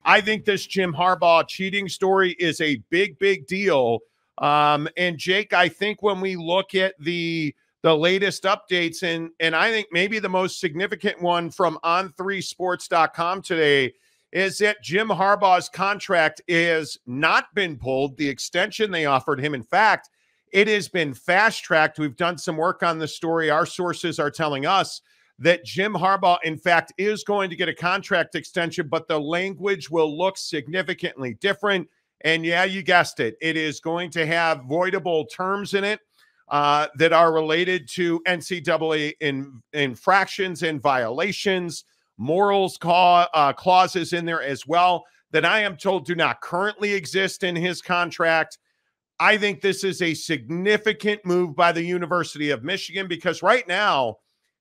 I think this Jim Harbaugh cheating story is a big, big deal. And Jake, I think when we look at the latest updates, and I think maybe the most significant one from on3sports.com today is that Jim Harbaugh's contract has not been pulled, the extension they offered him. In fact, it has been fast-tracked. We've done some work on this story. Our sources are telling us that Jim Harbaugh, in fact, is going to get a contract extension, but the language will look significantly different. And yeah, you guessed it. It is going to have voidable terms in it that are related to NCAA infractions and violations, morals clauses in there as well that I am told do not currently exist in his contract. I think this is a significant move by the University of Michigan because right now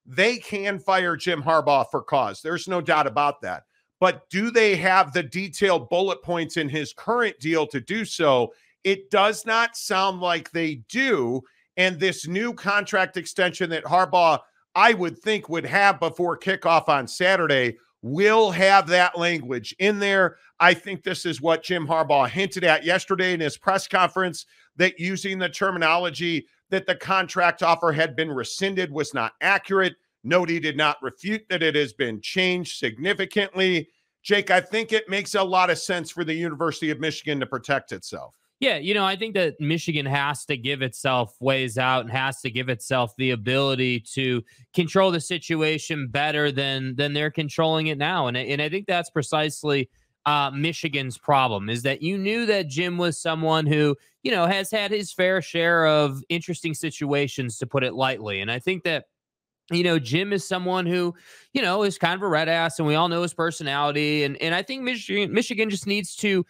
they can fire Jim Harbaugh for cause. There's no doubt about that. But do they have the detailed bullet points in his current deal to do so? It does not sound like they do. And this new contract extension that Harbaugh, I would think, would have before kickoff on Saturday will have that language in there. I think this is what Jim Harbaugh hinted at yesterday in his press conference, that using the terminology that the contract offer had been rescinded was not accurate. Note he did not refute that it has been changed significantly. Jake, I think it makes a lot of sense for the University of Michigan to protect itself. Yeah, I think that Michigan has to give itself ways out and has to give itself the ability to control the situation better than they're controlling it now. And I think that's precisely Michigan's problem, is that you knew that Jim was someone who, has had his fair share of interesting situations, to put it lightly. And I think that, Jim is someone who, is kind of a red ass, and we all know his personality. And I think Michigan just needs to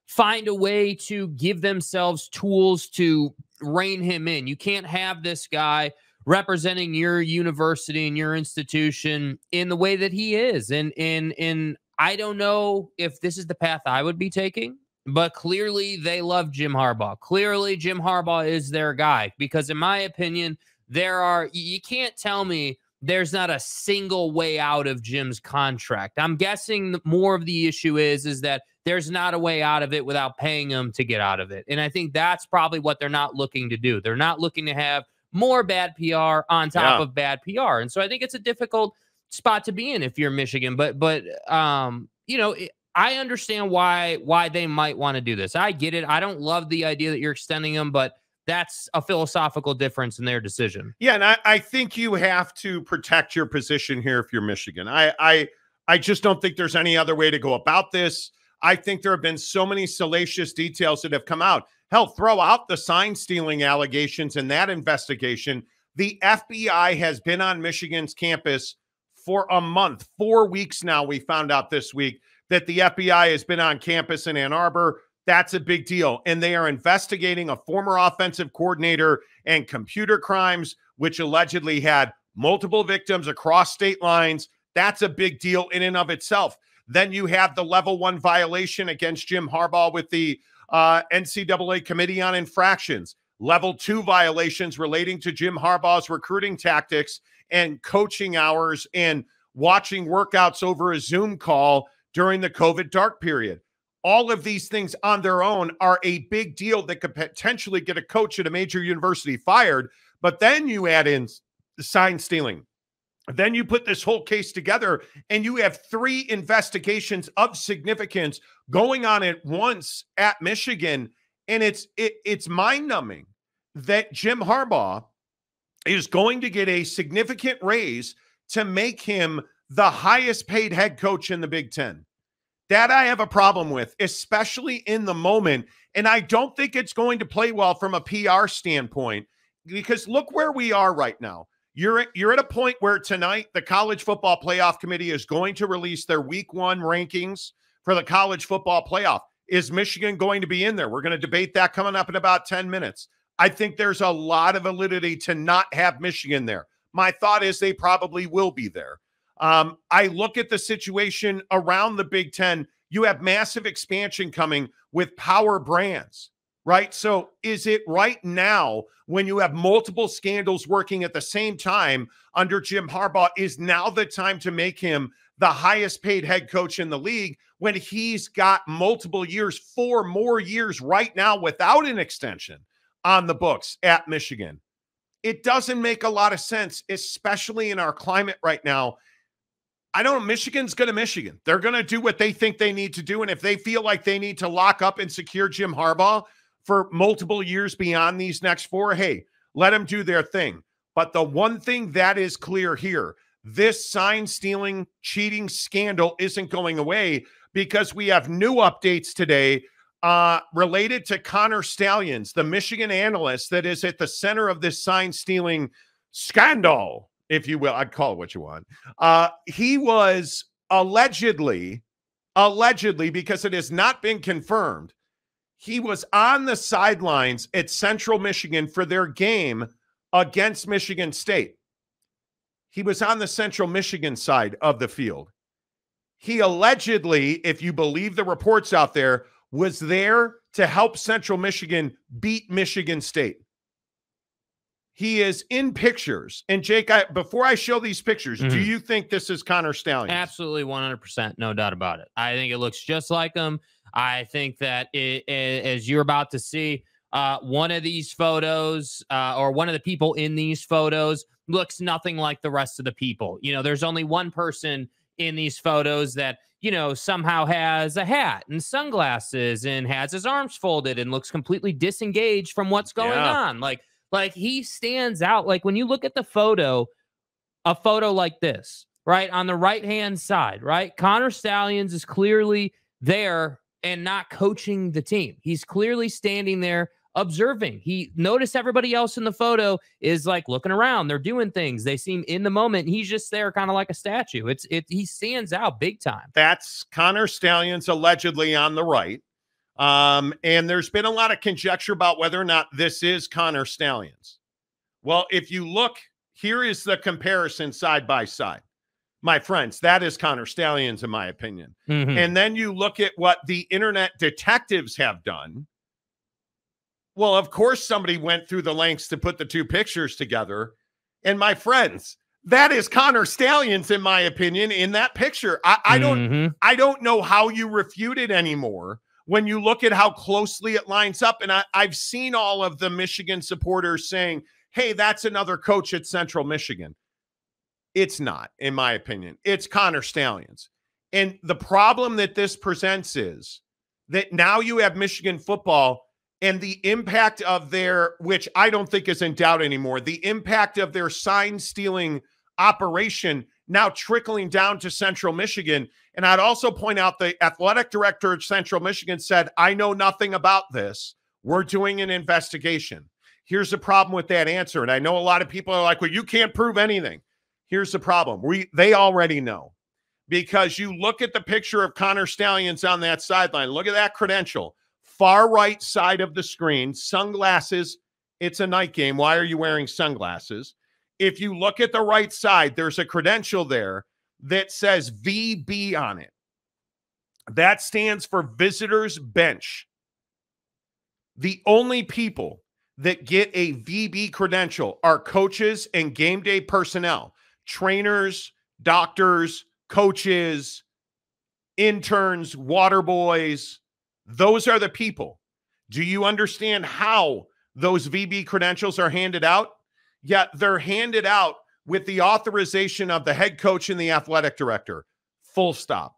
find a way to give themselves tools to rein him in. You can't have this guy representing your university and your institution in the way that he is. And I don't know if this is the path I would be taking, but clearly they love Jim Harbaugh. Clearly Jim Harbaugh is their guy, because in my opinion, you can't tell me there's not a single way out of Jim's contract. I'm guessing more of the issue is that there's not a way out of it without paying him to get out of it. And I think that's probably what they're not looking to do. They're not looking to have more bad PR on top of bad PR. And so I think it's a difficult spot to be in if you're Michigan. But I understand why they might want to do this. I get it. I don't love the idea that you're extending them, but that's a philosophical difference in their decision. Yeah, and I think you have to protect your position here if you're Michigan. I just don't think there's any other way to go about this. I think there have been so many salacious details that have come out. Hell, throw out the sign stealing allegations in that investigation. The FBI has been on Michigan's campus for a month, 4 weeks now. We found out this week that the FBI has been on campus in Ann Arbor. That's a big deal. And they are investigating a former offensive coordinator and computer crimes, which allegedly had multiple victims across state lines. That's a big deal in and of itself. Then you have the level 1 violation against Jim Harbaugh with the NCAA Committee on Infractions. Level 2 violations relating to Jim Harbaugh's recruiting tactics and coaching hours and watching workouts over a Zoom call during the COVID dark period. All of these things on their own are a big deal that could potentially get a coach at a major university fired. But then you add in sign stealing. Then you put this whole case together and you have 3 investigations of significance going on at once at Michigan. And it's mind-numbing that Jim Harbaugh is going to get a significant raise to make him the highest paid head coach in the Big Ten. That I have a problem with, especially in the moment. And I don't think it's going to play well from a PR standpoint, because look where we are right now. You're at a point where tonight the College Football Playoff Committee is going to release their Week 1 rankings for the College Football Playoff. Is Michigan going to be in there? We're going to debate that coming up in about 10 minutes. I think there's a lot of validity to not have Michigan there. My thought is they probably will be there. I look at the situation around the Big Ten. You have massive expansion coming with power brands, right? So is it right now, when you have multiple scandals working at the same time under Jim Harbaugh, is now the time to make him the highest paid head coach in the league when he's got multiple years, 4 more years right now without an extension on the books at Michigan. It doesn't make a lot of sense, especially in our climate right now. I don't know. Michigan's going to Michigan. They're going to do what they think they need to do. And if they feel like they need to lock up and secure Jim Harbaugh for multiple years beyond these next 4, hey, let them do their thing. But the one thing that is clear here, this sign stealing, cheating scandal isn't going away because we have new updates today related to Connor Stalions, the Michigan analyst that is at the center of this sign stealing scandal, if you will. I'd call it what you want. He was allegedly, because it has not been confirmed, he was on the sidelines at Central Michigan for their game against Michigan State. He was on the Central Michigan side of the field. He allegedly, if you believe the reports out there, was there to help Central Michigan beat Michigan State. He is in pictures. And Jake, before I show these pictures, do you think this is Connor Stalions? Absolutely, 100%. No doubt about it. I think it looks just like him. I think that as you're about to see, one of these photos or one of the people in these photos looks nothing like the rest of the people. You know, there's only one person in these photos that, you know, somehow has a hat and sunglasses and has his arms folded and looks completely disengaged from what's going on. Like he stands out. Like when you look at the photo, a photo like this, right? On the right-hand side, right? Connor Stalions is clearly there and not coaching the team. He's clearly standing there observing. He noticed everybody else in the photo is like looking around. They're doing things. They seem in the moment. He's just there kind of like a statue. He stands out big time. That's Connor Stalions allegedly on the right. And there's been a lot of conjecture about whether or not this is Connor Stalions. Well, if you look, here is the comparison side by side. My friends, that is Connor Stalions, in my opinion. And then you look at what the internet detectives have done. Well, of course, somebody went through the lengths to put the two pictures together. And my friends, that is Connor Stalions, in my opinion, in that picture. I don't know how you refute it anymore when you look at how closely it lines up. And I've seen all of the Michigan supporters saying, hey, that's another coach at Central Michigan. It's not, in my opinion. It's Connor Stalions. And the problem that this presents is that now you have Michigan football and the impact of their, which I don't think is in doubt anymore, the impact of their sign-stealing operation now trickling down to Central Michigan. And I'd also point out the athletic director at Central Michigan said, I know nothing about this. We're doing an investigation. Here's the problem with that answer. And I know a lot of people are like, well, you can't prove anything. Here's the problem. They already know. Because you look at the picture of Connor Stalions on that sideline. Look at that credential. Far right side of the screen, sunglasses. It's a night game. Why are you wearing sunglasses? If you look at the right side, there's a credential there that says VB on it. That stands for Visitors Bench. The only people that get a VB credential are coaches and game day personnel, trainers, doctors, coaches, interns, water boys. Those are the people. Do you understand how those VB credentials are handed out? Yeah, they're handed out with the authorization of the head coach and the athletic director. Full stop.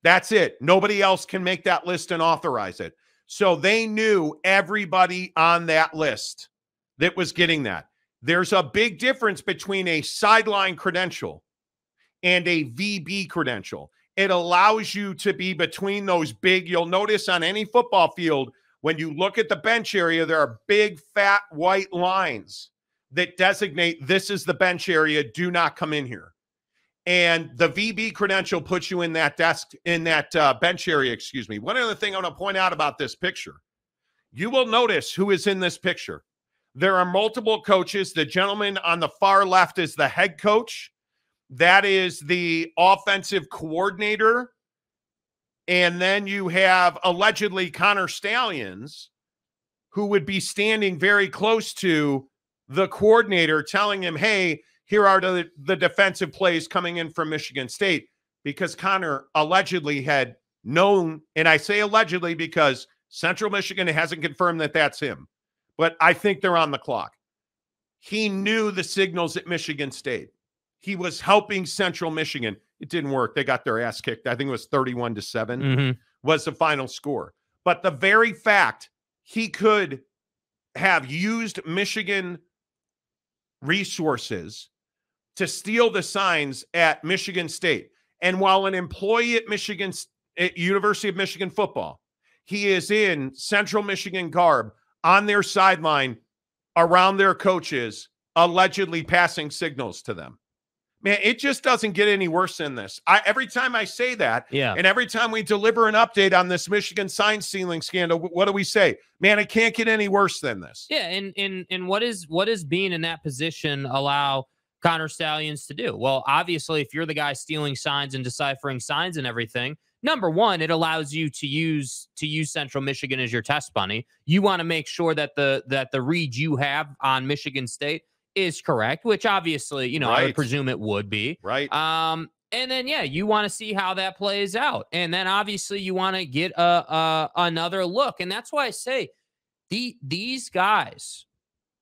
That's it. Nobody else can make that list and authorize it. So they knew everybody on that list that was getting that. There's a big difference between a sideline credential and a VB credential. It allows you to be between those big, you'll notice on any football field, when you look at the bench area, there are big, fat, white lines that designate this is the bench area. Do not come in here. And the VB credential puts you in that desk, in that bench area, excuse me. One other thing I want to point out about this picture. You will notice who is in this picture. There are multiple coaches. The gentleman on the far left is the head coach. That is the offensive coordinator. And then you have allegedly Connor Stalions, who would be standing very close to the coordinator, telling him, hey, here are the defensive plays coming in from Michigan State. because Connor allegedly had known, and I say allegedly because Central Michigan hasn't confirmed that that's him, but I think they're on the clock. He knew the signals at Michigan State. He was helping Central Michigan. It didn't work. They got their ass kicked. I think it was 31-7 was the final score. But the very fact he could have used Michigan resources to steal the signs at Michigan State. And while an employee at University of Michigan football, he is in Central Michigan garb on their sideline around their coaches, allegedly passing signals to them. Man, it just doesn't get any worse than this. Every time I say that, and every time we deliver an update on this Michigan sign stealing scandal, what do we say? Man, it can't get any worse than this. Yeah, and what is being in that position allow Connor Stalions to do? Well, obviously, if you're the guy stealing signs and deciphering signs and everything, number one, it allows you to use Central Michigan as your test bunny. You want to make sure that the read you have on Michigan State is correct, which obviously, I would presume it would be. Right. And then, you want to see how that plays out. And then obviously you want to get another look. And that's why I say these guys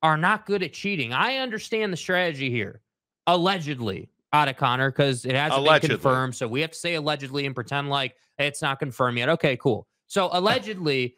are not good at cheating. I understand the strategy here, allegedly, out of Connor, because it hasn't been confirmed. So we have to say allegedly and pretend like it's not confirmed yet. Okay, cool. So allegedly,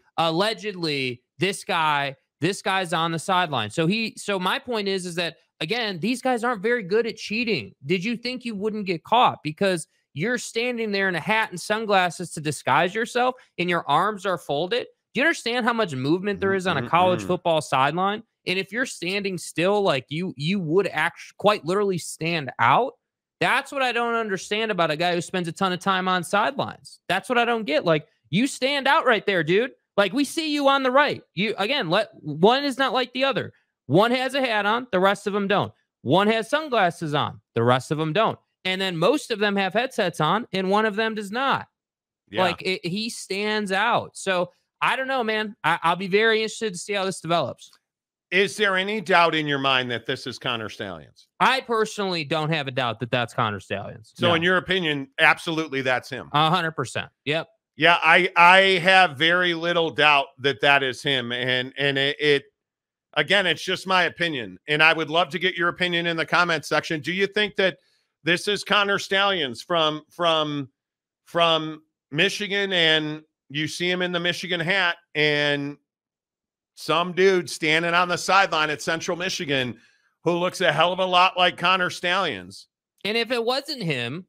this guy's on the sideline. So my point is that, again, these guys aren't very good at cheating. Did you think you wouldn't get caught because you're standing there in a hat and sunglasses to disguise yourself and your arms are folded? Do you understand how much movement there is on a college football sideline? And if you're standing still, like you would actually quite literally stand out. That's what I don't understand about a guy who spends a ton of time on sidelines. That's what I don't get. Like, you stand out right there, dude. Like, we see you on the right. One is not like the other. One has a hat on, the rest of them don't. One has sunglasses on, the rest of them don't. And then most of them have headsets on, and one of them does not. Yeah. Like, he stands out. So I don't know, man. I'll be very interested to see how this develops. Is there any doubt in your mind that this is Connor Stalions? I personally don't have a doubt that that's Connor Stalions. So in your opinion, absolutely that's him. 100%. Yep. Yeah, I have very little doubt that that is him. And it again, it's just my opinion. And I would love to get your opinion in the comment section. Do you think that this is Connor Stalions from Michigan, and you see him in the Michigan hat, and some dude standing on the sideline at Central Michigan who looks a hell of a lot like Connor Stalions? And if it wasn't him,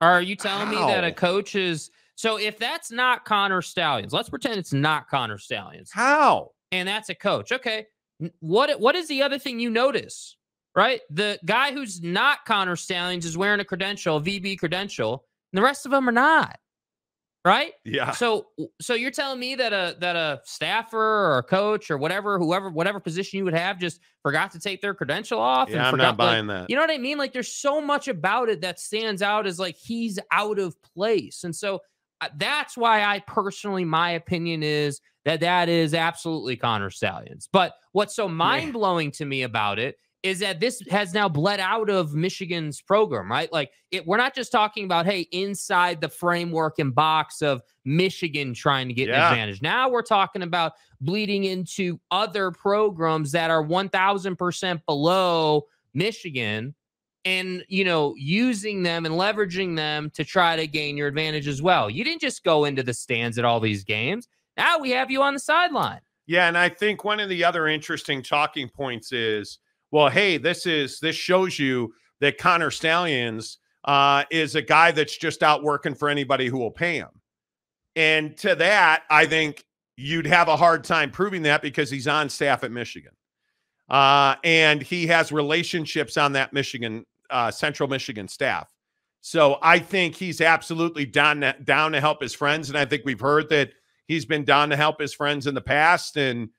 are you telling me that a coach is... So if that's not Connor Stalions, let's pretend it's not Connor Stalions. How? And that's a coach. Okay. What is the other thing you notice, right? The guy who's not Connor Stalions is wearing a credential, a VB credential, and the rest of them are not. Right? Yeah. So you're telling me that a staffer or a coach or whatever position you would have just forgot to take their credential off? Yeah, I'm not buying that. You know what I mean? Like, there's so much about it that stands out as like he's out of place. And so that's why my opinion is that is absolutely Connor Stalions. But what's so mind-blowing to me about it is that this has now bled out of Michigan's program, right? Like, we're not just talking about, hey, inside the framework and box of Michigan trying to get an advantage. Now we're talking about bleeding into other programs that are 1,000% below Michigan, and, using them and leveraging them to try to gain your advantage as well. You didn't just go into the stands at all these games. Now we have you on the sideline. Yeah, and I think one of the other interesting talking points is, well, hey, this shows you that Connor Stalions is a guy that's just out working for anybody who will pay him. And to that, I think you'd have a hard time proving that because he's on staff at Michigan. And he has relationships on that Central Michigan staff. So I think he's absolutely down to help his friends. And I think we've heard that he's been down to help his friends in the past. And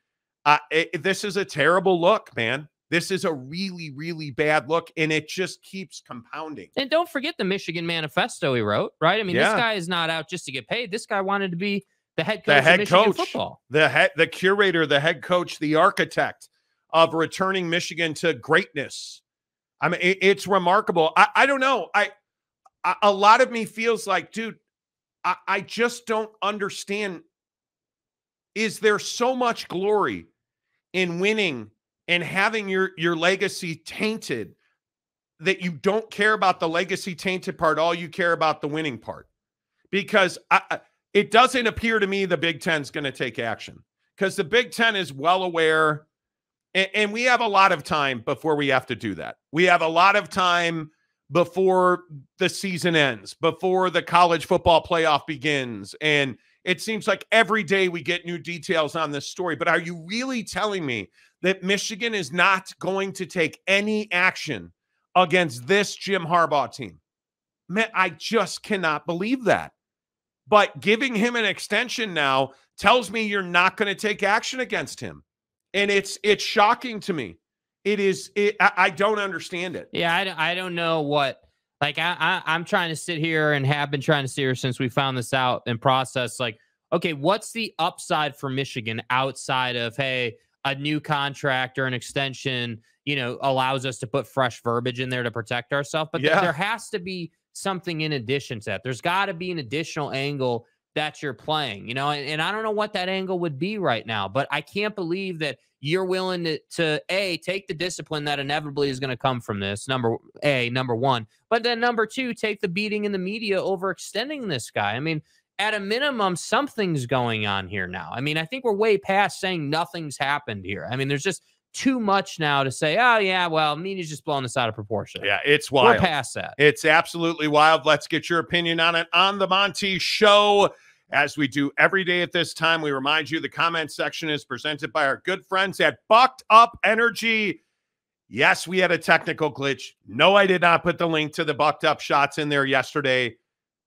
this is a terrible look, man. This is a really, really bad look, and it just keeps compounding. And don't forget the Michigan manifesto he wrote, right? I mean, this guy is not out just to get paid. This guy wanted to be the head coach of Michigan football. The curator, the head coach, the architect of returning Michigan to greatness. I mean, it's remarkable. I don't know. a lot of me feels like, dude, I just don't understand. Is there so much glory in winning and having your legacy tainted that you don't care about the legacy tainted part? All you care about the winning part? Because it doesn't appear to me the Big Ten's going to take action, because the Big Ten is well aware, and we have a lot of time before we have to do that. We have a lot of time before the season ends, before the college football playoff begins. And it seems like every day we get new details on this story. But are you really telling me that Michigan is not going to take any action against this Jim Harbaugh team? Man, I just cannot believe that. But giving him an extension now tells me you're not going to take action against him. And it's shocking to me. I don't understand it. Yeah, I don't know what, like, I'm trying to sit here and have been trying to sit here since we found this out and process, like, okay, what's the upside for Michigan outside of, hey, a new contract or an extension, allows us to put fresh verbiage in there to protect ourselves. But there has to be something in addition to that. There's got to be an additional angle that you're playing, and I don't know what that angle would be right now, but I can't believe that you're willing to take the discipline that inevitably is going to come from this, number one, but then number two, take the beating in the media over extending this guy. I mean, at a minimum, something's going on here now. I mean, I think we're way past saying nothing's happened here. I mean, there's just too much now to say, oh, yeah, well, media's just blowing this out of proportion. Yeah, it's wild. We're past that. It's absolutely wild. Let's get your opinion on it on the Monty Show. As we do every day at this time, we remind you the comment section is presented by our good friends at BuckedUp Energy. Yes, we had a technical glitch. No, I did not put the link to the BuckedUp shots in there yesterday.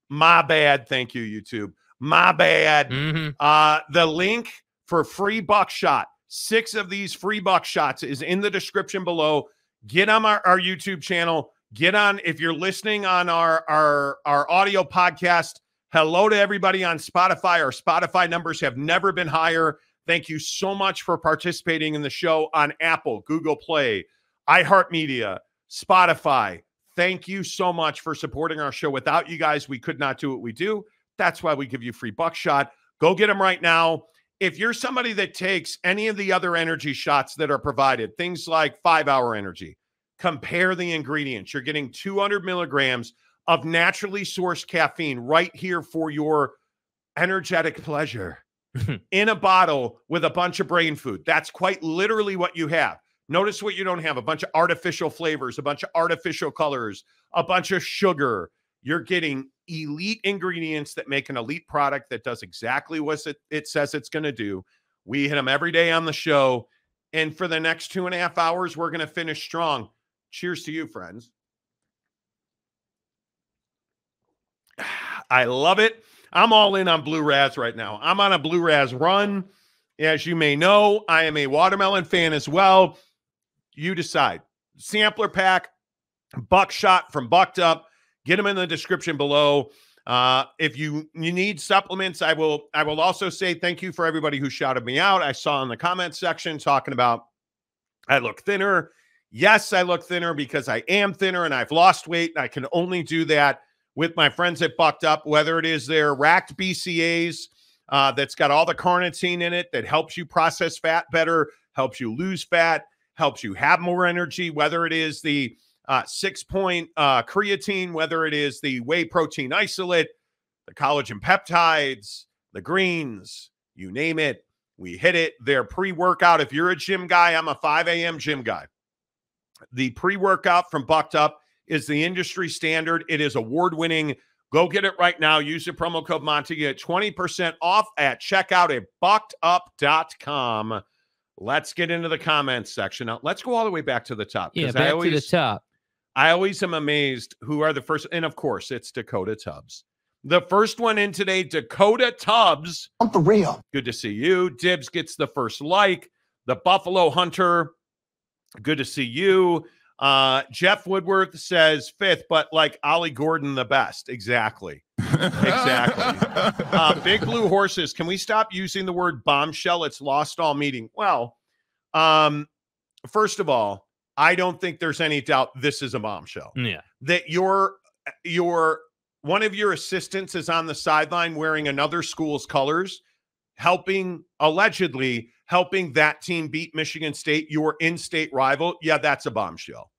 My bad. Thank you, YouTube. My bad. The link for free buckshot, 6 of these free buckshots, is in the description below. Get on our YouTube channel. Get on, if you're listening on our audio podcast, hello to everybody on Spotify. Our Spotify numbers have never been higher. Thank you so much for participating in the show on Apple, Google Play, iHeartMedia, Spotify. Thank you so much for supporting our show. Without you guys, we could not do what we do. That's why we give you free buckshot. Go get them right now. If you're somebody that takes any of the other energy shots that are provided, things like 5-Hour Energy, compare the ingredients. You're getting 200 milligrams of naturally sourced caffeine right here for your energetic pleasure in a bottle with a bunch of brain food. That's quite literally what you have. Notice what you don't have: a bunch of artificial flavors, a bunch of artificial colors, a bunch of sugar. You're getting elite ingredients that make an elite product that does exactly what it says it's going to do. We hit them every day on the show. And for the next 2.5 hours, we're going to finish strong. Cheers to you, friends. I love it. I'm all in on Blue Raz right now. I'm on a Blue Raz run. As you may know, I am a watermelon fan as well. You decide. Sampler pack, buckshot from BuckedUp. Get them in the description below. If you need supplements, I will also say thank you for everybody who shouted me out. I saw in the comment section talking about I look thinner. Yes, I look thinner because I am thinner and I've lost weight. I can only do that with my friends at BuckedUp, whether it is their racked BCAAs that's got all the carnitine in it that helps you process fat better, helps you lose fat, helps you have more energy, whether it is the 6-point creatine, whether it is the whey protein isolate, the collagen peptides, the greens, you name it, we hit it. Their pre-workout, if you're a gym guy, I'm a 5 a.m. gym guy. The pre-workout from BuckedUp is the industry standard. It is award-winning. Go get it right now. Use the promo code Monty. Get 20% off at checkout at BuckedUp.com. Let's get into the comments section. Now, let's go all the way back to the top. Yeah, back to the top. I always am amazed who are the first. And, of course, it's Dakota Tubbs. The first one in today, Dakota Tubbs. I'm for real. Good to see you. Dibs gets the first like. The Buffalo Hunter. Good to see you. Jeff Woodworth says 5th, but like Ollie Gordon the best. Exactly. Exactly. Big Blue Horses. Can we stop using the word bombshell? It's lost all meaning. Well, first of all, I don't think there's any doubt this is a bombshell. Yeah. That your one of your assistants is on the sideline wearing another school's colors, allegedly helping that team beat Michigan State, your in-state rival, yeah, that's a bombshell.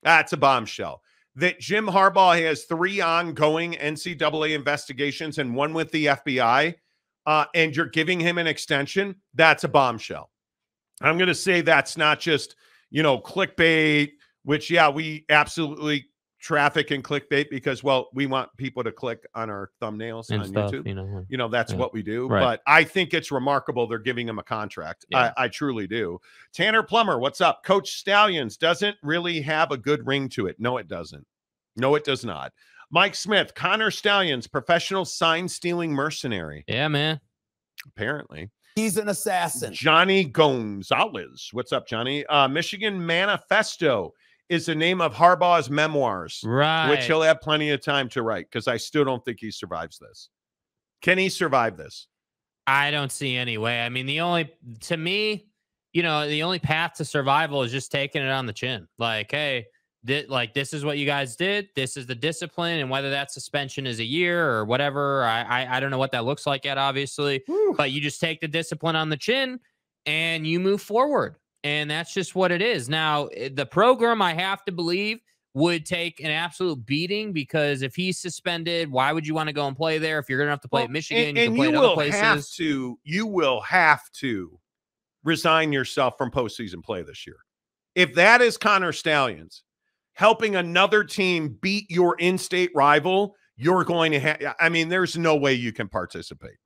That's a bombshell. That Jim Harbaugh has 3 ongoing NCAA investigations and 1 with the FBI, and you're giving him an extension, that's a bombshell. I'm going to say that's not just, clickbait, which, yeah, we absolutely traffic and clickbait because, well, we want people to click on our thumbnails and on stuff, YouTube. That's what we do. Right. But I think it's remarkable they're giving him a contract. Yeah. I truly do. Tanner Plummer, what's up? Coach Stalions doesn't really have a good ring to it. No, it doesn't. No, it does not. Mike Smith, Connor Stalions, professional sign-stealing mercenary. Yeah, man. Apparently. He's an assassin. Johnny Gonzalez. What's up, Johnny? Michigan Manifesto is the name of Harbaugh's memoirs, right? Which he'll have plenty of time to write because I still don't think he survives this. Can he survive this? I don't see any way. I mean, the only path to survival is just taking it on the chin. Like, hey, this is what you guys did. This is the discipline, and whether that suspension is a year or whatever, I don't know what that looks like yet, obviously. Woo. But you just take the discipline on the chin and you move forward. And that's just what it is. Now, the program, I have to believe, would take an absolute beating because if he's suspended, why would you want to go and play there? If you're going to have to play at Michigan, you can play at other places. You will have to resign yourself from postseason play this year. If that is Connor Stalions helping another team beat your in-state rival, you're going to have – I mean, there's no way you can participate.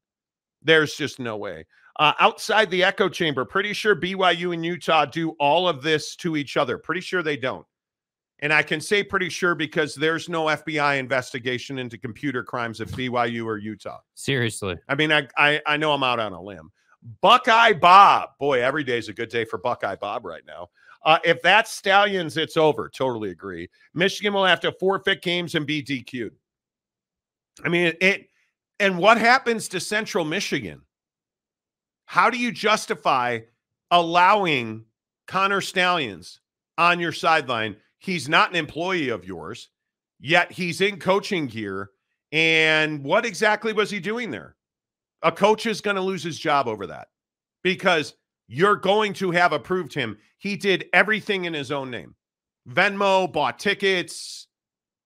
There's just no way. Outside the echo chamber, pretty sure BYU and Utah do all of this to each other. Pretty sure they don't. And I can say pretty sure because there's no FBI investigation into computer crimes at BYU or Utah. Seriously. I mean, I know I'm out on a limb. Buckeye Bob. Boy, every day is a good day for Buckeye Bob right now. If that's Stalions, it's over. Totally agree. Michigan will have to forfeit games and be DQ'd. I mean, and what happens to Central Michigan? How do you justify allowing Connor Stalions on your sideline? He's not an employee of yours, yet he's in coaching gear. And what exactly was he doing there? A coach is going to lose his job over that because you're going to have approved him. He did everything in his own name. Venmo, bought tickets,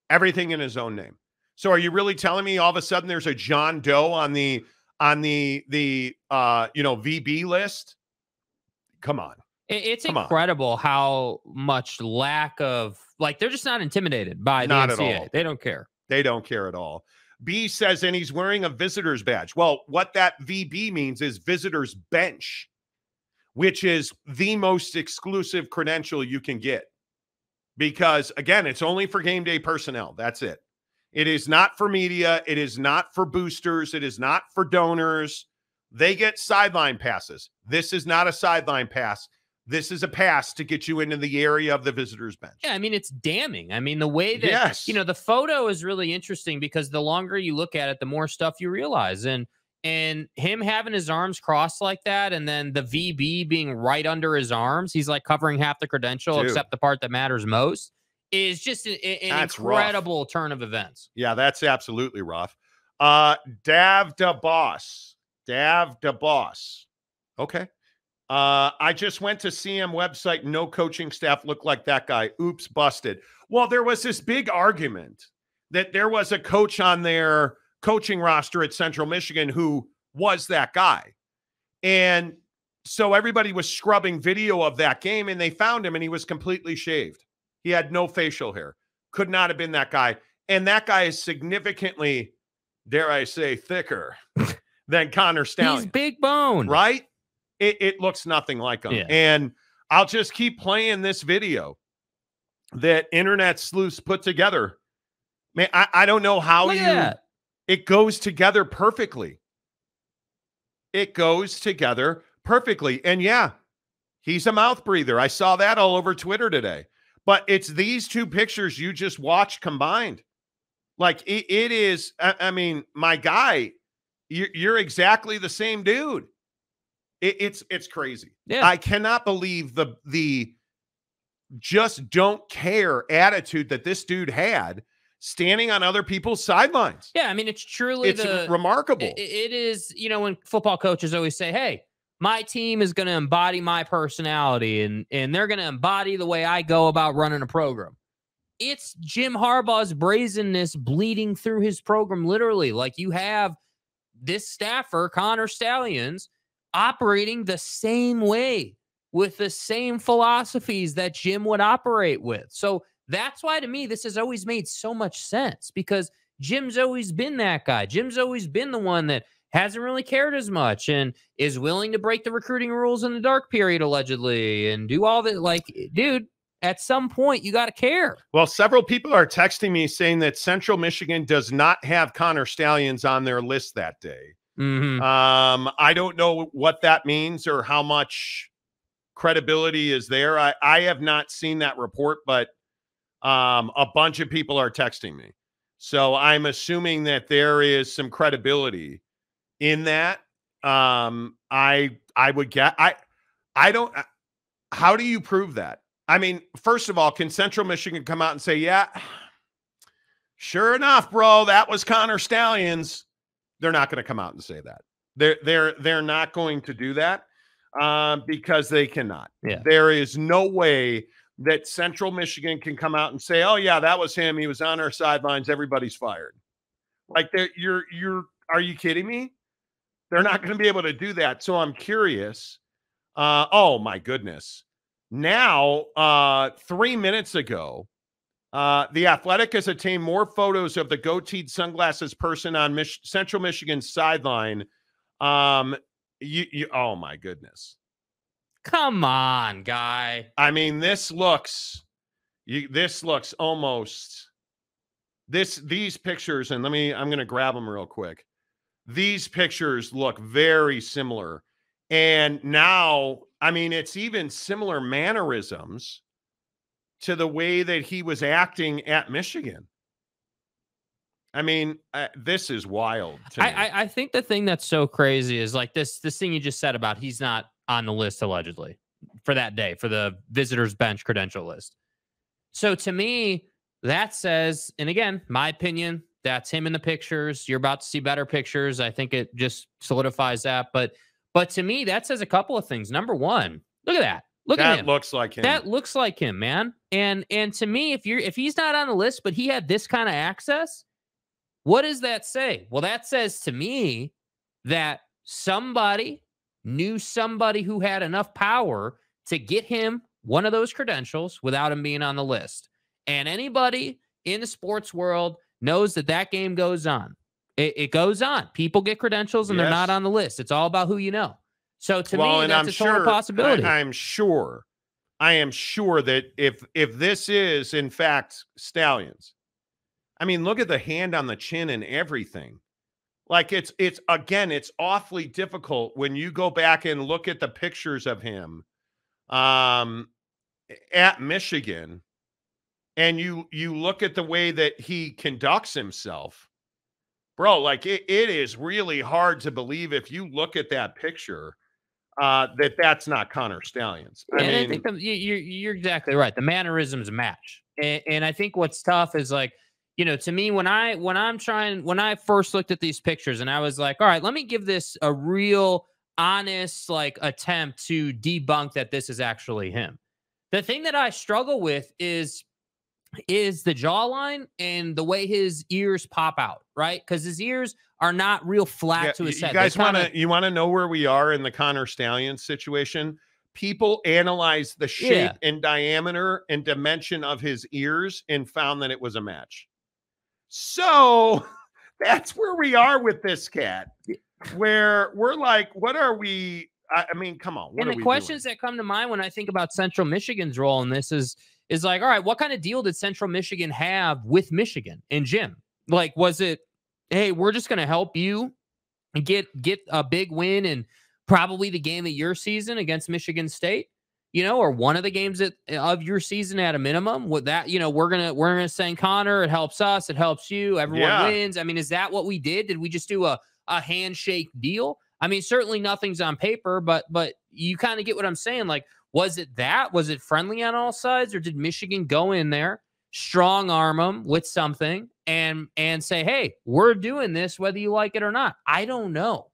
everything in his own name. So are you really telling me all of a sudden there's a John Doe on the VB list? Come on. It's incredible how much lack of, they're just not intimidated by the NCAA. They don't care. They don't care at all. B says, and he's wearing a visitor's badge. Well, what that VB means is visitor's bench, which is the most exclusive credential you can get. Because, again, it's only for game day personnel. That's it. It is not for media. It is not for boosters. It is not for donors. They get sideline passes. This is not a sideline pass. This is a pass to get you into the area of the visitor's bench. Yeah, I mean, it's damning. I mean, the way that, the photo is really interesting because the longer you look at it, the more stuff you realize. And him having his arms crossed like that and then the VB being right under his arms, he's like covering half the credential except the part that matters most, is just an incredible rough turn of events. Yeah, that's absolutely rough. Dav DeBoss. Okay. I just went to CM website. No coaching staff look like that guy. Oops, busted. Well, there was this big argument that there was a coach on their coaching roster at Central Michigan who was that guy. And so everybody was scrubbing video of that game and they found him and he was completely shaved. He had no facial hair. Could not have been that guy. And that guy is significantly, dare I say, thicker than Connor Stalions. He's big bone. Right? It looks nothing like him. Yeah. And I'll just keep playing this video that internet sleuths put together. Man, I don't know how it goes together perfectly. It goes together perfectly. And yeah, he's a mouth breather. I saw that all over Twitter today. But it's these two pictures you just watched combined. Like it is, I mean, my guy, you're exactly the same dude. It's crazy. Yeah. I cannot believe the just don't care attitude that this dude had standing on other people's sidelines. Yeah, I mean, it's truly remarkable. It is, when football coaches always say, hey, my team is going to embody my personality and they're going to embody the way I go about running a program. It's Jim Harbaugh's brazenness bleeding through his program, literally. Like, you have this staffer, Connor Stalions, operating the same way with the same philosophies that Jim would operate with. So that's why, to me, this has always made so much sense, because Jim's always been that guy. Jim's always been the one that hasn't really cared as much and is willing to break the recruiting rules in the dark period, allegedly, and do all that. Like, dude, at some point, you got to care. Well, several people are texting me saying that Central Michigan does not have Connor Stalions on their list that day. I don't know what that means or how much credibility is there. I have not seen that report, but a bunch of people are texting me. So I'm assuming that there is some credibility in that. I would get, I don't, how do you prove that? I mean, first of all, can Central Michigan come out and say, yeah, sure enough, bro, that was Connor Stalions? They're not going to come out and say that. They're not going to do that because they cannot. Yeah. There is no way that Central Michigan can come out and say, oh yeah, that was him. He was on our sidelines. Everybody's fired. Like, are you kidding me? They're not going to be able to do that. So I'm curious. Oh my goodness. Now, 3 minutes ago, The Athletic has obtained more photos of the goateed sunglasses person on Central Michigan's sideline. Oh my goodness. Come on, guy. I mean, these pictures, and I'm going to grab them real quick. These pictures look very similar. And now, I mean, it's even similar mannerisms to the way that he was acting at Michigan. I mean, this is wild to me. I think the thing that's so crazy is like this thing you just said about he's not on the list allegedly for that day, for the visitors bench credential list. So to me, that says, and again, my opinion, that's him in the pictures. You're about to see better pictures. I think it just solidifies that. But to me, that says a couple of things. Number one, look at that. Look at him. That looks like him. That looks like him, man. And to me, if he's not on the list, but he had this kind of access, what does that say? Well, that says to me that somebody knew somebody who had enough power to get him one of those credentials without him being on the list. And anybody in the sports world knows that game goes on. It goes on. People get credentials and they're not on the list. It's all about who you know. So to me, that's a total possibility. I am sure that if this is in fact Stalions, I mean, look at the hand on the chin and everything. Like it's awfully difficult when you go back and look at the pictures of him at Michigan, and you look at the way that he conducts himself, bro. Like it is really hard to believe if you look at that picture that's not Connor Stalions. I think you're exactly right. The mannerisms match, and I think what's tough is like, to me, when I first looked at these pictures and I was like, all right, let me give this a real honest like attempt to debunk that this is actually him. The thing that I struggle with is the jawline and the way his ears pop out, right? Because his ears are not real flat to his head. You guys want to know where we are in the Connor Stalions situation? People analyzed the shape and diameter and dimension of his ears and found that it was a match. So that's where we are with this cat, where we're like, what are we? I mean, come on. And the questions that come to mind when I think about Central Michigan's role in this is like, all right, what kind of deal did Central Michigan have with Michigan and Jim? Like, was it, hey, we're just going to help you get a big win and probably the game of your season against Michigan State, or one of the games of your season at a minimum? With that, we're gonna send Connor. It helps us. It helps you. Everyone wins. I mean, is that what we did? Did we just do a handshake deal? I mean, certainly nothing's on paper, but you kind of get what I'm saying. Like, was it that? Was it friendly on all sides, or did Michigan go in there, strong arm them with something and say, hey, we're doing this whether you like it or not. I don't know.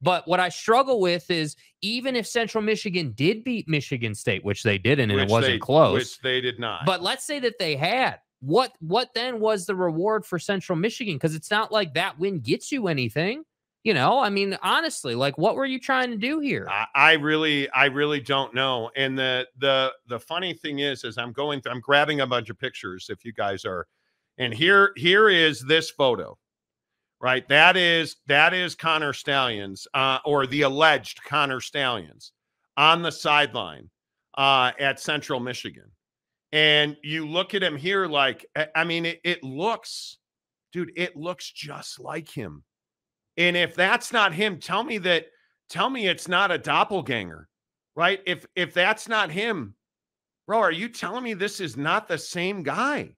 But what I struggle with is, even if Central Michigan did beat Michigan State, which they didn't, and it wasn't close. Which they did not. But let's say that they had. What then was the reward for Central Michigan? Because it's not like that win gets you anything. You know, I mean, honestly, like, what were you trying to do here? I really don't know. And the funny thing is I'm grabbing a bunch of pictures. If you guys are, and here is this photo, right? That is Connor Stalions, or the alleged Connor Stalions, on the sideline at Central Michigan. And you look at him here, like, I mean, it looks just like him. And if that's not him, tell me it's not a doppelganger, right? If that's not him, bro, are you telling me this is not the same guy?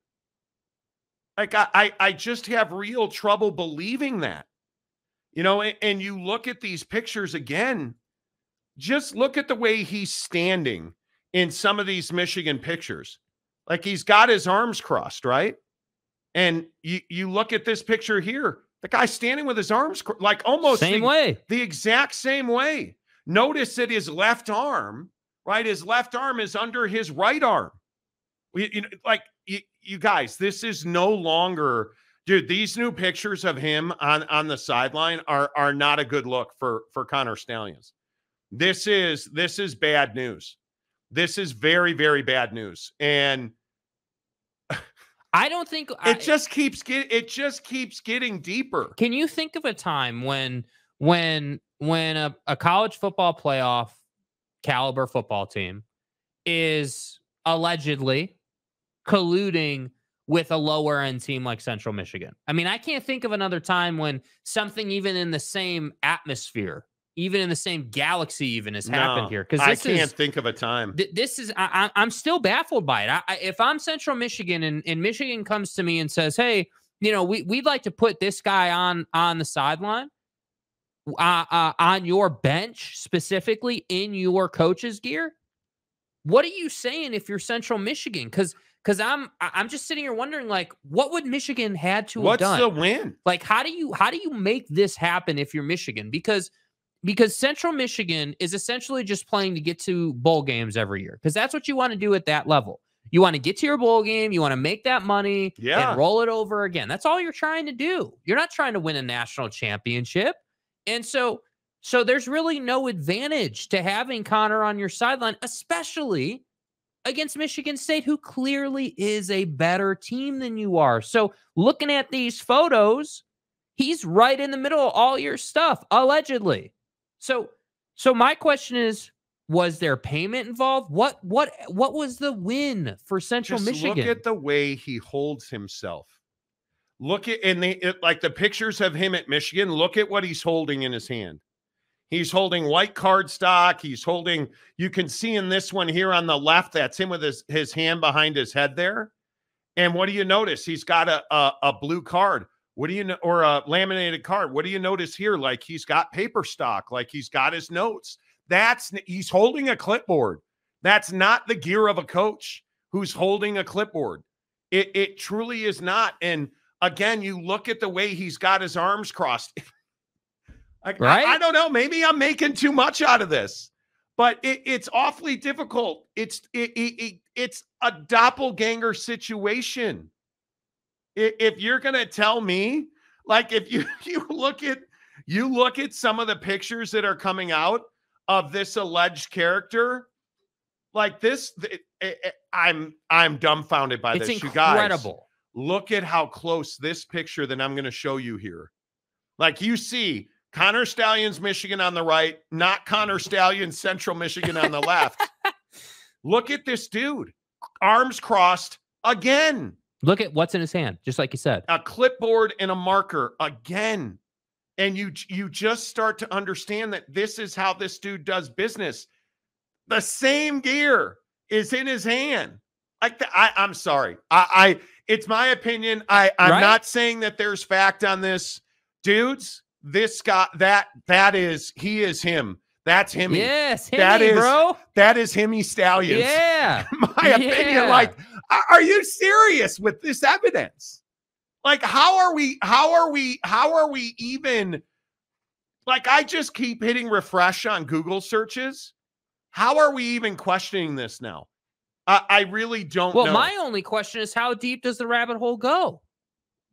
Like, I just have real trouble believing that, you know. And you look at these pictures again, just look at the way he's standing in some of these Michigan pictures. Like, he's got his arms crossed, right? And you look at this picture here, the guy's standing with his arms like almost the exact same way. Notice that his left arm, right? His left arm is under his right arm. You guys, this is no longer, dude, these new pictures of him on the sideline are not a good look for Connor Stalions. This is bad news. This is very, very bad news. And I don't think it just keeps getting deeper. Can you think of a time when a college football playoff caliber football team is allegedly colluding with a lower end team like Central Michigan? I mean, I can't think of another time when something even in the same atmosphere, even in the same galaxy, even has happened here. Because I can't think of a time. I'm still baffled by it. If I'm Central Michigan and Michigan comes to me and says, hey, you know, we'd like to put this guy on the sideline, on your bench, specifically in your coach's gear, what are you saying if you're Central Michigan? Because I'm just sitting here wondering, like, what would Michigan had to have done? What's the win? Like, how do you make this happen if you're Michigan? Because Central Michigan is essentially just playing to get to bowl games every year, because that's what you want to do at that level. You want to get to your bowl game. You want to make that money and roll it over again. That's all you're trying to do. You're not trying to win a national championship. And so there's really no advantage to having Connor on your sideline, especially against Michigan State, who clearly is a better team than you are. So looking at these photos, he's right in the middle of all your stuff, allegedly. So my question is, was there payment involved? What was the win for Central Michigan? Look at the way he holds himself. Look at, like the pictures of him at Michigan. Look at what he's holding in his hand. He's holding white cardstock. He's holding, you can see in this one here on the left, that's him with his hand behind his head there. And what do you notice? He's got a blue card. What do you know? Or a laminated card. What do you notice here? Like, he's got paper stock, like he's got his notes. He's holding a clipboard. That's not the gear of a coach who's holding a clipboard. It truly is not. And again, you look at the way he's got his arms crossed. Right? I don't know. Maybe I'm making too much out of this, but it's awfully difficult. It's a doppelganger situation. If you're going to tell me, like, if you look at some of the pictures that are coming out of this alleged character, like this, I'm dumbfounded by this. It's You incredible. guys, look at how close this picture that I'm going to show you here. Like, you see Connor Stalions, Michigan on the right, not Connor Stalions, Central Michigan on the left. Look at this dude, arms crossed again. Look at what's in his hand, just like you said. A clipboard and a marker again. And you just start to understand that this is how this dude does business. The same gear is in his hand. Like, I'm sorry. It's my opinion. I'm not saying that there's fact on this. Dudes, this guy, he is him. That's him. Yes, bro. That is Himmy Stalions. Yeah. In my opinion, like, Are you serious with this evidence? Like, how are we even, like, I just keep hitting refresh on Google searches. How are we even questioning this now? I really don't know. Well, my only question is, how deep does the rabbit hole go?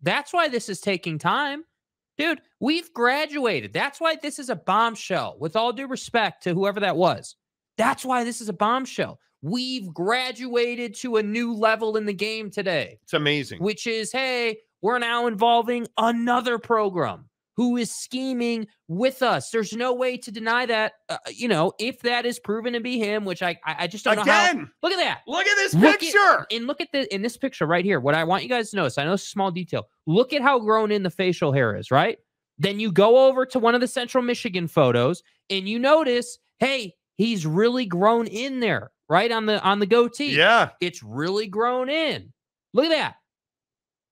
That's why this is taking time. Dude, we've graduated. That's why this is a bombshell. With all due respect to whoever that was. That's why this is a bombshell. We've graduated to a new level in the game today. It's amazing. Which is, hey, we're now involving another program who is scheming with us. There's no way to deny that, if that is proven to be him, which I just don't know how. Look at that. Look at this picture. Look at in this picture right here. What I want you guys to notice, I know it's a small detail. Look at how grown in the facial hair is, right? Then you go over to one of the Central Michigan photos and you notice, hey, he's really grown in there, right? On the goatee. Yeah. It's really grown in. Look at that.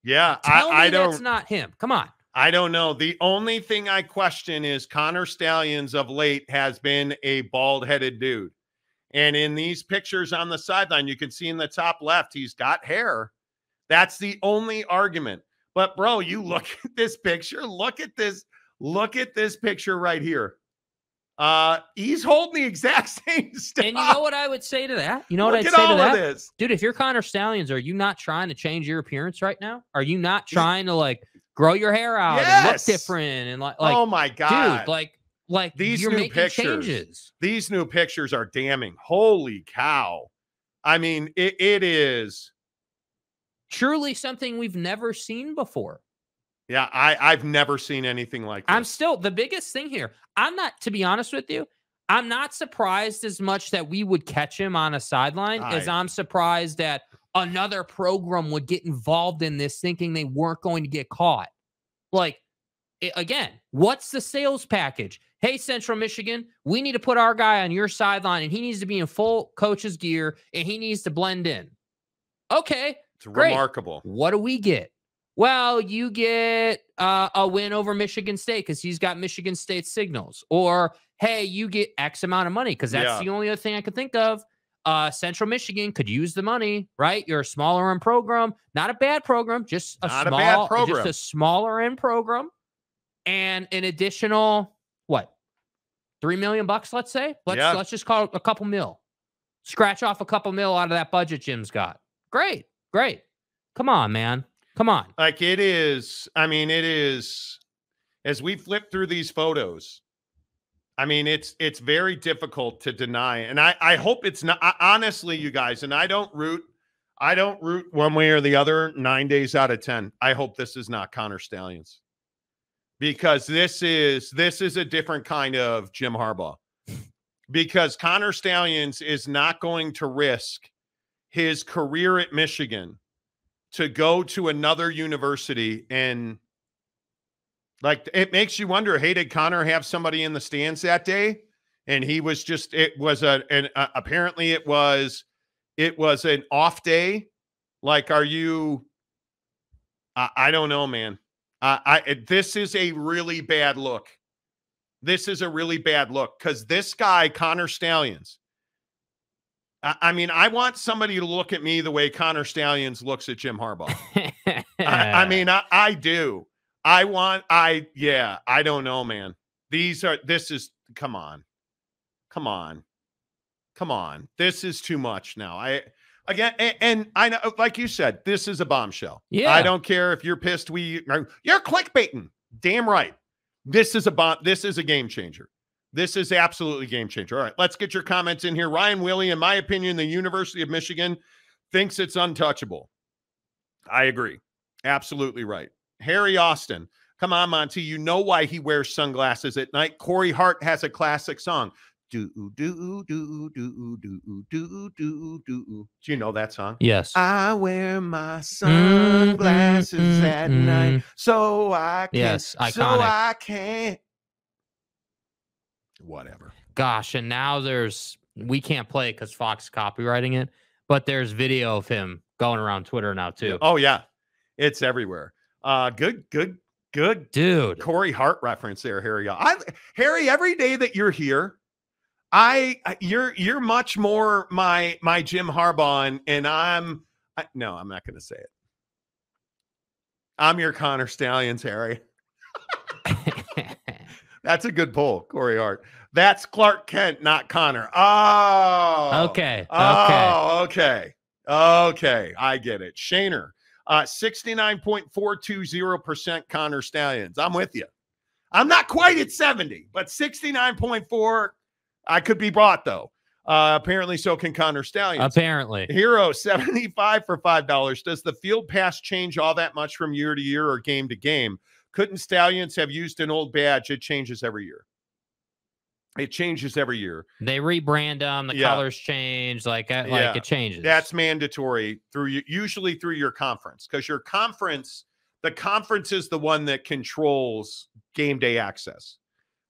Yeah. Tell me that's not him. Come on. I don't know. The only thing I question is Connor Stalions of late has been a bald-headed dude. And in these pictures on the sideline, you can see in the top left, he's got hair. That's the only argument. But, bro, you look at this picture. Look at this. Look at this picture right here. He's holding the exact same stuff. And you know what I would say to that? You know what I'd say to that? This. Dude, if you're Connor Stalions, are you not trying to change your appearance right now? Are you not trying to, like, grow your hair out and look different and like oh my god, dude, like these you're new making pictures. Changes. These new pictures are damning. Holy cow! I mean, it is truly something we've never seen before. Yeah, I've never seen anything like this. I'm still the biggest thing here. I'm not, to be honest with you, I'm not surprised as much that we would catch him on a sideline as I'm surprised that another program would get involved in this thinking they weren't going to get caught. Like, again, what's the sales package? Hey, Central Michigan, we need to put our guy on your sideline, and he needs to be in full coach's gear, and he needs to blend in. Okay, it's remarkable. What do we get? Well, you get a win over Michigan State because he's got Michigan State signals. Or, hey, you get X amount of money because that's the only other thing I could think of. Central Michigan could use the money, right? You're a smaller end program, not a bad program, just a smaller end program, and an additional $3 million, let's say. Let's just call it a couple mil. Scratch off a couple mil out of that budget Jim's got. Great. Come on, man. Come on. Like it is. I mean, it is. As we flip through these photos, I mean, it's very difficult to deny. And I hope it's not, honestly, you guys, and I don't root one way or the other 9 days out of 10. I hope this is not Connor Stalions, because this is a different kind of Jim Harbaugh, because Connor Stalions is not going to risk his career at Michigan to go to another university. And like, it makes you wonder, hey, did Connor have somebody in the stands that day? And he was just, apparently it was an off day. Like, are you, I don't know, man. This is a really bad look. This is a really bad look, because this guy, Connor Stalions, I mean, I want somebody to look at me the way Connor Stalions looks at Jim Harbaugh. I mean, I do. I don't know, man. Come on. This is too much now. And I know, like you said, this is a bombshell. Yeah. I don't care if you're pissed. You're clickbaiting. Damn right. This is a game changer. This is absolutely game changer. All right, let's get your comments in here. Ryan Willie, in my opinion, the University of Michigan thinks it's untouchable. I agree. Absolutely right. Harry Austin, come on, Monty. You know why he wears sunglasses at night. Corey Hart has a classic song. Do do do do do do do do. Do you know that song? Yes. I wear my sunglasses at night so I can. Yes, iconic. So I can't. Whatever. Gosh, and now we can't play it because Fox is copywriting it, but there's video of him going around Twitter now too. Oh yeah, it's everywhere. Good, dude. Corey Hart reference there, Harry. Harry, every day that you're here, you're much more my Jim Harbaugh, and No, I'm not going to say it. I'm your Connor Stalions, Harry. That's a good pull, Corey Hart. That's Clark Kent, not Connor. Oh, Okay. Oh, okay. Okay. I get it. Shaner, 69.420% Connor Stalions. I'm with you. I'm not quite at 70, but 69.4, I could be bought, though. Apparently, so can Connor Stalions. Apparently. Hero, 75 for $5. Does the field pass change all that much from year to year or game to game? Couldn't Stalions have used an old badge? It changes every year. It changes every year. They rebrand them. The colors change. Like it changes. That's mandatory usually through your conference, because your conference, the conference is the one that controls game day access.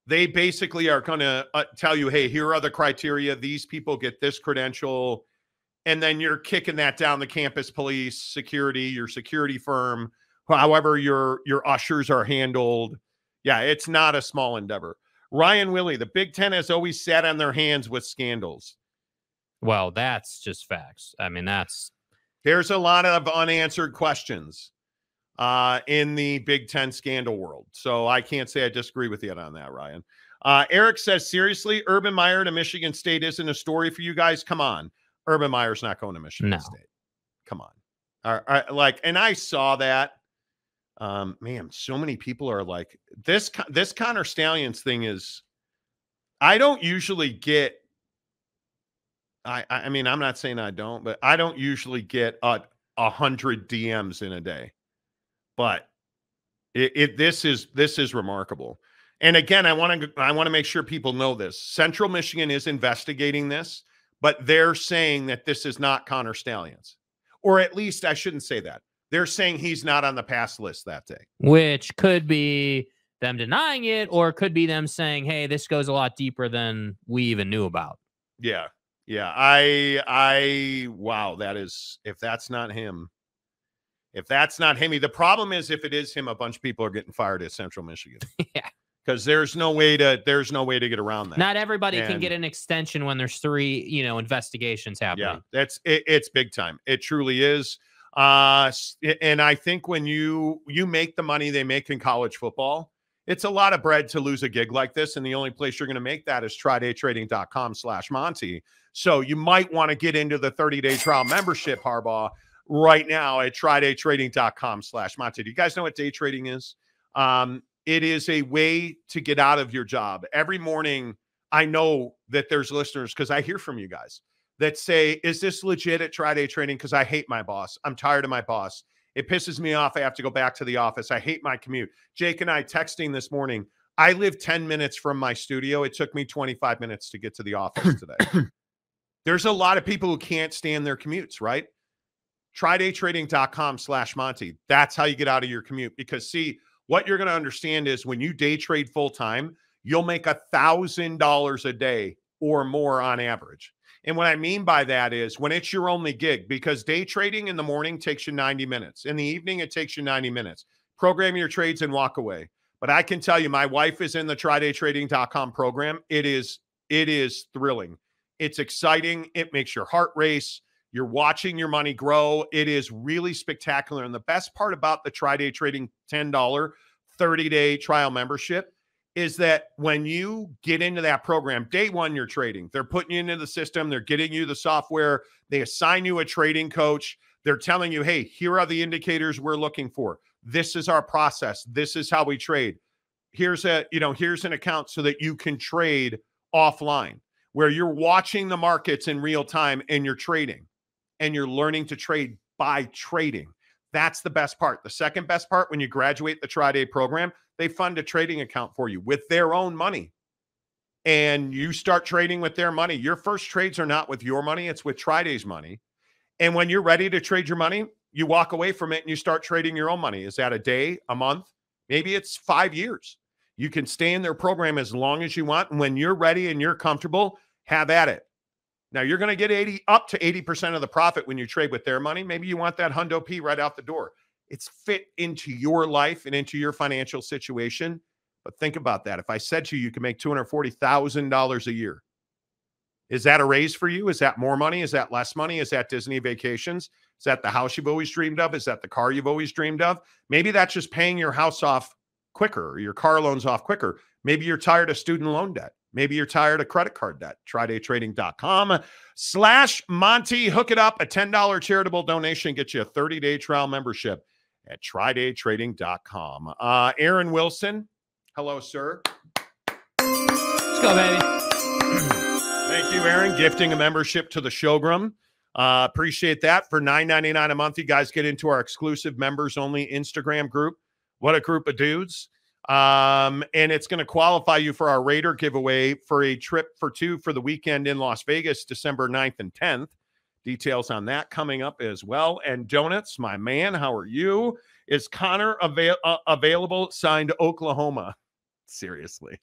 They basically are going to tell you, hey, here are the criteria. These people get this credential. And then you're kicking that down the campus police, security, your security firm, however your ushers are handled. Yeah, it's not a small endeavor. Ryan Willie, the Big Ten has always sat on their hands with scandals. Well, that's just facts. I mean, there's a lot of unanswered questions in the Big Ten scandal world. So I can't say I disagree with you on that, Ryan. Eric says, seriously, Urban Meyer to Michigan State isn't a story for you guys? Come on. Urban Meyer's not going to Michigan State. Come on. And I saw that. Man, so many people are like, this Connor Stalions thing is, I don't usually get, I mean, I'm not saying I don't, but I don't usually get 100 DMs in a day. But this is remarkable. And again, I want to make sure people know this. Central Michigan is investigating this, but they're saying that this is not Connor Stalions. Or at least I shouldn't say that. They're saying he's not on the pass list that day. Which could be them denying it, or it could be them saying, hey, this goes a lot deeper than we even knew about. Yeah. Yeah. Wow, that is, if that's not him, the problem is if it is him, a bunch of people are getting fired at Central Michigan. Yeah. Because there's no way to get around that. Not everybody can get an extension when there's 3, investigations happening. Yeah, it's big time. It truly is. And I think when you make the money they make in college football, it's a lot of bread to lose a gig like this. And the only place you're going to make that is trydaytrading.com/Monty. So you might want to get into the 30-day trial membership, Harbaugh, right now at trydaytrading.com/Monty. Do you guys know what day trading is? It is a way to get out of your job. Every morning, I know that there's listeners, because I hear from you guys, that say, is this legit at Tri-Day Trading? Because I hate my boss. I'm tired of my boss. It pisses me off. I have to go back to the office. I hate my commute. Jake and I texting this morning. I live 10 minutes from my studio. It took me 25 minutes to get to the office today. There's a lot of people who can't stand their commutes, right? TryDayTrading.com/Monty. That's how you get out of your commute. Because see, what you're going to understand is when you day trade full time, you'll make $1,000 a day or more on average. And what I mean by that is when it's your only gig, because day trading in the morning takes you 90 minutes. In the evening, it takes you 90 minutes. Program your trades and walk away. But I can tell you, my wife is in the TryDayTrading.com program. It is thrilling. It's exciting. It makes your heart race. You're watching your money grow. It is really spectacular. And the best part about the Tri-Day Trading $10 30-day trial membership is that when you get into that program, day one, you're trading. They're putting you into the system. They're getting you the software. They assign you a trading coach. They're telling you, hey, here are the indicators we're looking for. This is our process. This is how we trade. Here's an account so that you can trade offline, where you're watching the markets in real time and you're trading and you're learning to trade by trading. That's the best part. The second best part, when you graduate the Tri-Day program, they fund a trading account for you with their own money. And you start trading with their money. Your first trades are not with your money. It's with Tri-Day's money. And when you're ready to trade your money, you walk away from it and you start trading your own money. Is that a day, a month? Maybe it's 5 years. You can stay in their program as long as you want. And when you're ready and you're comfortable, have at it. Now, you're going to get up to 80% of the profit when you trade with their money. Maybe you want that hundo P right out the door. It's fit into your life and into your financial situation. But think about that. If I said to you, you can make $240,000 a year, is that a raise for you? Is that more money? Is that less money? Is that Disney vacations? Is that the house you've always dreamed of? Is that the car you've always dreamed of? Maybe that's just paying your house off quicker or your car loans off quicker. Maybe you're tired of student loan debt. Maybe you're tired of credit card debt. TryDayTrading.com/Monty. Hook it up. A $10 charitable donation gets you a 30-day trial membership at TryDayTrading.com. Aaron Wilson. Hello, sir. Let's go, baby. Thank you, Aaron. Gifting a membership to the Showroom. Appreciate that. For $9.99 a month, you guys get into our exclusive members-only Instagram group. What a group of dudes. And it's going to qualify you for our Raider giveaway for a trip for two for the weekend in Las Vegas, December 9th and 10th. Details on that coming up as well. And Donuts, my man, how are you? Is Connor available? Signed Oklahoma. Seriously.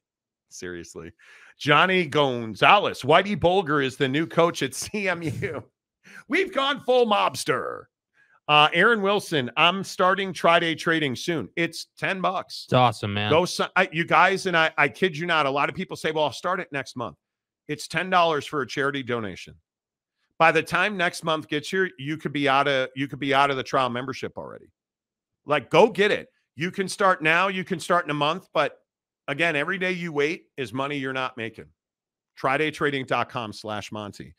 Johnny Gonzalez. Whitey Bulger is the new coach at CMU. We've gone full mobster. Aaron Wilson, I'm starting Tri-Day Trading soon. It's $10. It's awesome, man. Go, you guys, and I kid you not, a lot of people say, well, I'll start it next month. It's $10 for a charity donation. By the time next month gets here, you could be out of the trial membership already. Like, go get it. You can start now, you can start in a month, but again, every day you wait is money you're not making. TryDayTrading.com/Monty.